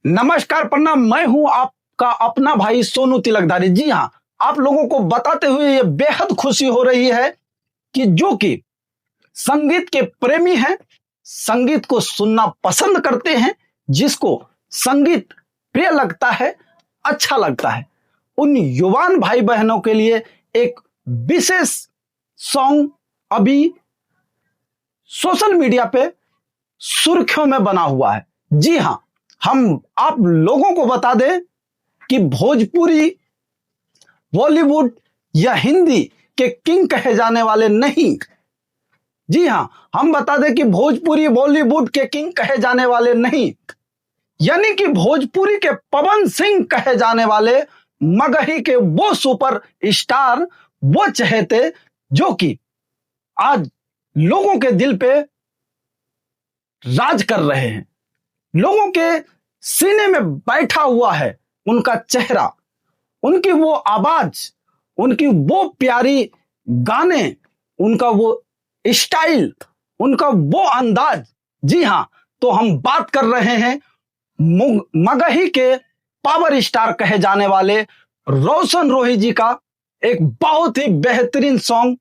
नमस्कार, प्रणाम। मैं हूं आपका अपना भाई सोनू तिलकधारी। जी हां, आप लोगों को बताते हुए ये बेहद खुशी हो रही है कि जो कि संगीत के प्रेमी हैं, संगीत को सुनना पसंद करते हैं, जिसको संगीत प्रिय लगता है, अच्छा लगता है, उन युवान भाई बहनों के लिए एक विशेष सॉन्ग अभी सोशल मीडिया पे सुर्खियों में बना हुआ है। जी हां, हम आप लोगों को बता दें कि भोजपुरी, बॉलीवुड या हिंदी के किंग कहे जाने वाले नहीं। जी हां, हम बता दें कि भोजपुरी, बॉलीवुड के किंग कहे जाने वाले नहीं, यानी कि भोजपुरी के पवन सिंह कहे जाने वाले मगही के वो सुपर स्टार, वो चहेते जो कि आज लोगों के दिल पे राज कर रहे हैं, लोगों के सीने में बैठा हुआ है उनका चेहरा, उनकी वो आवाज, उनकी वो प्यारी गाने, उनका वो स्टाइल, उनका वो अंदाज। जी हां, तो हम बात कर रहे हैं मगही के पावर स्टार कहे जाने वाले रोशन रोही जी का एक बहुत ही बेहतरीन सॉन्ग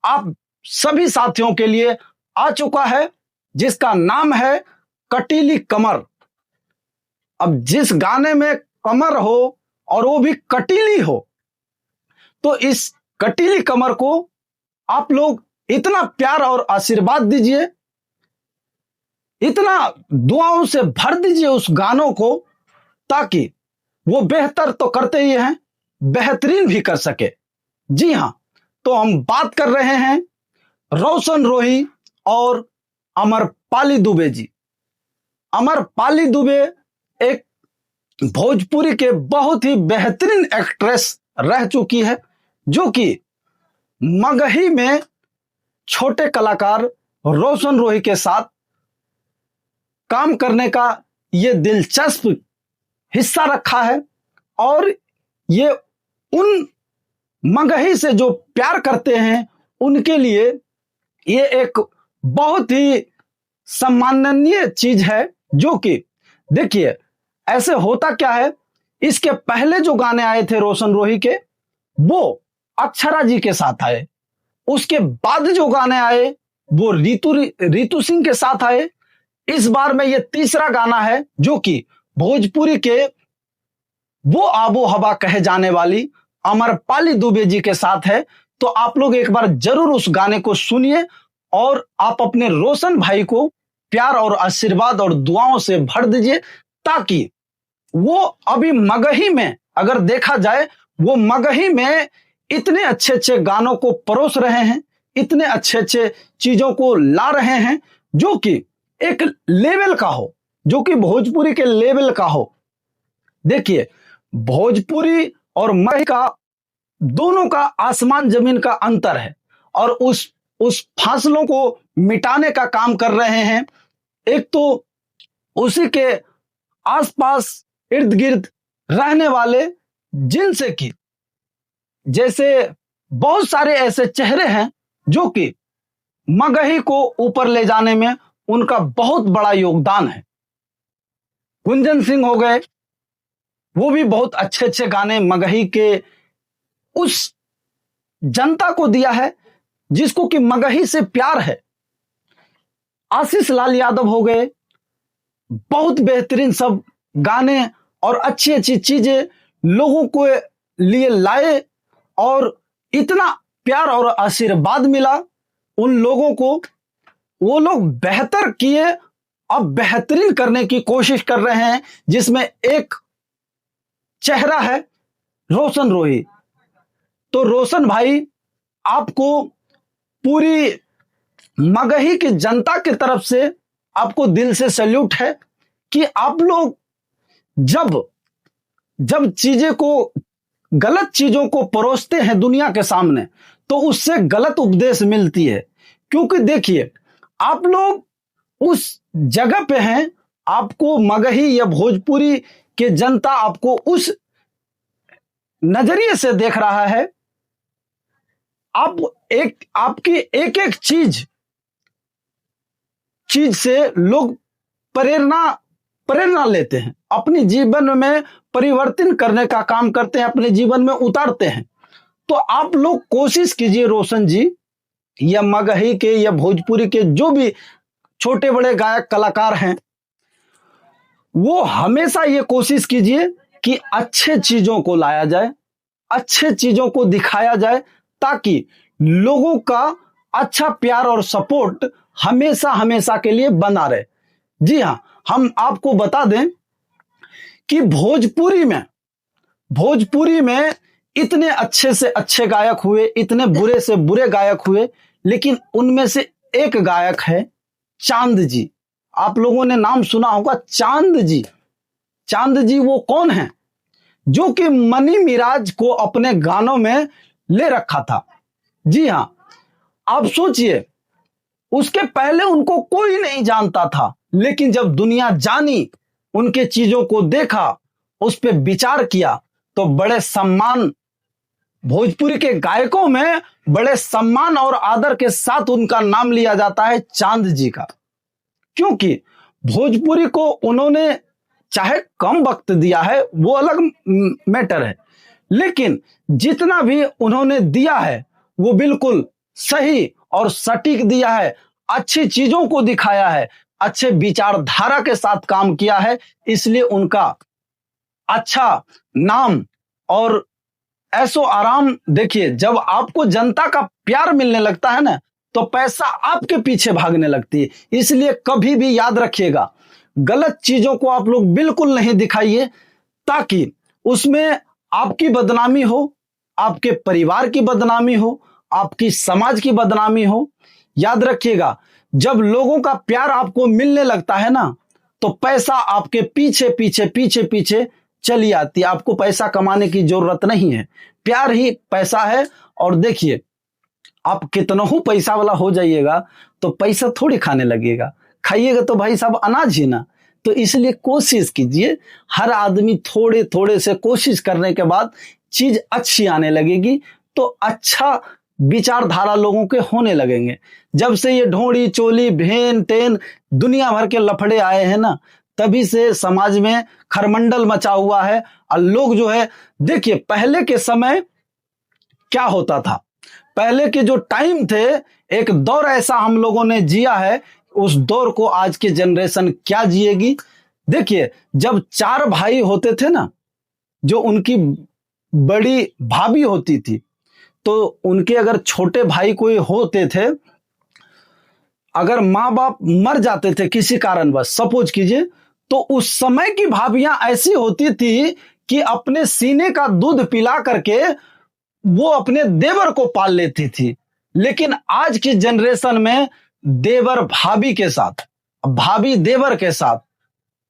आप सभी साथियों के लिए आ चुका है, जिसका नाम है कटीली कमर। अब जिस गाने में कमर हो और वो भी कटीली हो, तो इस कटीली कमर को आप लोग इतना प्यार और आशीर्वाद दीजिए, इतना दुआओं से भर दीजिए उस गानों को, ताकि वो बेहतर तो करते ही हैं, बेहतरीन भी कर सके। जी हां, तो हम बात कर रहे हैं रोशन रोही और अमरपाली दुबे जी। अमरपाली दुबे एक भोजपुरी के बहुत ही बेहतरीन एक्ट्रेस रह चुकी है, जो कि मगही में छोटे कलाकार रोशन रोही के साथ काम करने का ये दिलचस्प हिस्सा रखा है। और ये उन मगही से जो प्यार करते हैं उनके लिए ये एक बहुत ही सम्माननीय चीज है। जो कि देखिए, ऐसे होता क्या है, इसके पहले जो गाने आए थे रोशन रोही के, वो अक्षरा जी के साथ आए। उसके बाद जो गाने आए वो रितु सिंह के साथ आए। इस बार में ये तीसरा गाना है जो कि भोजपुरी के वो आबो हवा कहे जाने वाली अमरपाली दुबे जी के साथ है। तो आप लोग एक बार जरूर उस गाने को सुनिए और आप अपने रोशन भाई को प्यार और आशीर्वाद और दुआओं से भर दीजिए, ताकि वो अभी मगही में, अगर देखा जाए, वो मगही में इतने अच्छे अच्छे गानों को परोस रहे हैं, इतने अच्छे अच्छे चीजों को ला रहे हैं, जो कि एक लेवल का हो, जो कि भोजपुरी के लेवल का हो। देखिए, भोजपुरी और मगही का दोनों का आसमान जमीन का अंतर है, और उस फासलों को मिटाने का काम कर रहे हैं। एक तो उसी के आसपास इर्द गिर्द रहने वाले, जिनसे कि जैसे बहुत सारे ऐसे चेहरे हैं जो कि मगही को ऊपर ले जाने में उनका बहुत बड़ा योगदान है। गुंजन सिंह हो गए, वो भी बहुत अच्छे अच्छे गाने मगही के उस जनता को दिया है जिसको कि मगही से प्यार है। आशीष लाल यादव हो गए, बहुत बेहतरीन सब गाने और अच्छी अच्छी चीजें लोगों को लिए लाए, और इतना प्यार और आशीर्वाद मिला उन लोगों को। वो लोग बेहतर किए, अब बेहतरीन करने की कोशिश कर रहे हैं, जिसमें एक चेहरा है रोशन रोही। तो रोशन भाई, आपको पूरी मगही की जनता की तरफ से आपको दिल से सैल्यूट है कि आप लोग जब जब चीजें को, गलत चीजों को परोसते हैं दुनिया के सामने, तो उससे गलत उपदेश मिलती है। क्योंकि देखिए, आप लोग उस जगह पे हैं, आपको मगही या भोजपुरी के जनता आपको उस नजरिए से देख रहा है। आपकी एक एक चीज से लोग प्रेरणा प्रेरणा लेते हैं, अपने जीवन में परिवर्तन करने का काम करते हैं, अपने जीवन में उतारते हैं। तो आप लोग कोशिश कीजिए रोशन जी, या मगही के या भोजपुरी के जो भी छोटे बड़े गायक कलाकार हैं, वो हमेशा ये कोशिश कीजिए कि अच्छे चीजों को लाया जाए, अच्छे चीजों को दिखाया जाए, ताकि लोगों का अच्छा प्यार और सपोर्ट हमेशा हमेशा के लिए बना रहे। जी हां, हम आपको बता दें कि भोजपुरी में इतने अच्छे से अच्छे गायक हुए, इतने बुरे से बुरे गायक हुए, लेकिन उनमें से एक गायक है चांद जी। आप लोगों ने नाम सुना होगा चांद जी। चांद जी वो कौन है? जो कि मनी मिराज को अपने गानों में ले रखा था। जी हां, आप सोचिए, उसके पहले उनको कोई नहीं जानता था, लेकिन जब दुनिया जानी, उनके चीजों को देखा, उस पर विचार किया, तो बड़े सम्मान, भोजपुरी के गायकों में बड़े सम्मान और आदर के साथ उनका नाम लिया जाता है चांद जी का। क्योंकि भोजपुरी को उन्होंने चाहे कम वक्त दिया है, वो अलग मैटर है, लेकिन जितना भी उन्होंने दिया है वो बिल्कुल सही और सटीक दिया है। अच्छी चीजों को दिखाया है, अच्छे विचारधारा के साथ काम किया है, इसलिए उनका अच्छा नाम और ऐसो आराम। देखिए, जब आपको जनता का प्यार मिलने लगता है ना, तो पैसा आपके पीछे भागने लगती है। इसलिए कभी भी याद रखिएगा, गलत चीजों को आप लोग बिल्कुल नहीं दिखाइए, ताकि उसमें आपकी बदनामी हो, आपके परिवार की बदनामी हो, आपकी समाज की बदनामी हो। याद रखिएगा, जब लोगों का प्यार आपको मिलने लगता है ना, तो पैसा आपके पीछे पीछे पीछे पीछे चली आती है। आपको पैसा कमाने की जरूरत नहीं है, प्यार ही पैसा है। और देखिए, आप कितना ही पैसा वाला हो जाइएगा तो पैसा थोड़ी खाने लगेगा, खाइएगा तो भाई साहब अनाज ही ना। तो इसलिए कोशिश कीजिए, हर आदमी थोड़े थोड़े से कोशिश करने के बाद चीज अच्छी आने लगेगी, तो अच्छा विचारधारा लोगों के होने लगेंगे। जब से ये ढोंड़ी चोली भेन टेन दुनिया भर के लफड़े आए हैं ना, तभी से समाज में खरमंडल मचा हुआ है। और लोग जो है, देखिए पहले के समय क्या होता था, पहले के जो टाइम थे, एक दौर ऐसा हम लोगों ने जिया है, उस दौर को आज की जनरेशन क्या जिएगी। देखिए, जब चार भाई होते थे ना, जो उनकी बड़ी भाभी होती थी, तो उनके अगर छोटे भाई कोई होते थे, अगर माँ बाप मर जाते थे किसी कारणवश, सपोज कीजिए, तो उस समय की भाभियां ऐसी होती थी कि अपने सीने का दूध पिला करके वो अपने देवर को पाल लेती थी। लेकिन आज की जनरेशन में देवर भाभी के साथ, भाभी देवर के साथ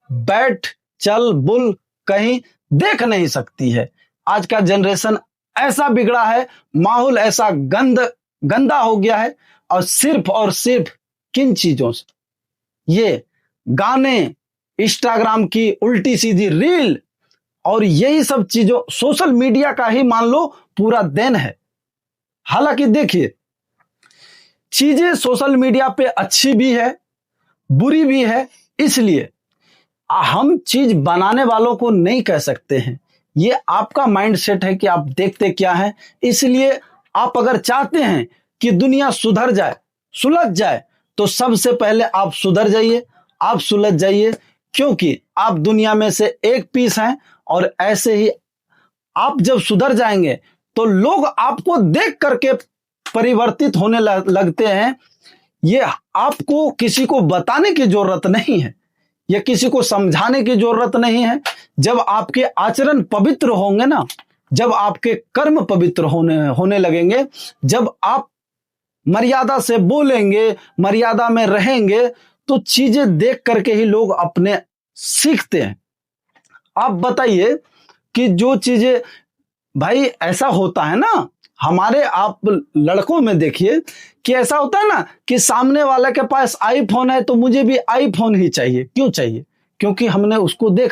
बैठ चल बुल कहीं देख नहीं सकती है। आज का जनरेशन ऐसा बिगड़ा है, माहौल ऐसा गंदा हो गया है। और सिर्फ किन चीजों से, ये गाने, इंस्टाग्राम की उल्टी सीधी रील और यही सब चीजों, सोशल मीडिया का ही मान लो पूरा देन है। हालांकि देखिए, चीजें सोशल मीडिया पे अच्छी भी है, बुरी भी है, इसलिए हम चीज बनाने वालों को नहीं कह सकते हैं। ये आपका माइंडसेट है कि आप देखते क्या है। इसलिए आप अगर चाहते हैं कि दुनिया सुधर जाए, सुलझ जाए, तो सबसे पहले आप सुधर जाइए, आप सुलझ जाइए, क्योंकि आप दुनिया में से एक पीस हैं। और ऐसे ही आप जब सुधर जाएंगे तो लोग आपको देख करके परिवर्तित होने लगते हैं। ये आपको किसी को बताने की जरूरत नहीं है, या किसी को समझाने की जरूरत नहीं है। जब आपके आचरण पवित्र होंगे ना, जब आपके कर्म पवित्र होने लगेंगे, जब आप मर्यादा से बोलेंगे, मर्यादा में रहेंगे, तो चीजें देख करके ही लोग अपने सीखते हैं। आप बताइए कि जो चीजें, भाई ऐसा होता है ना, हमारे आप लड़कों में देखिए कि ऐसा होता है ना कि सामने वाले के पास आईफोन है तो मुझे भी आईफोन ही चाहिए। क्यों चाहिए? क्योंकि हमने उसको देखा।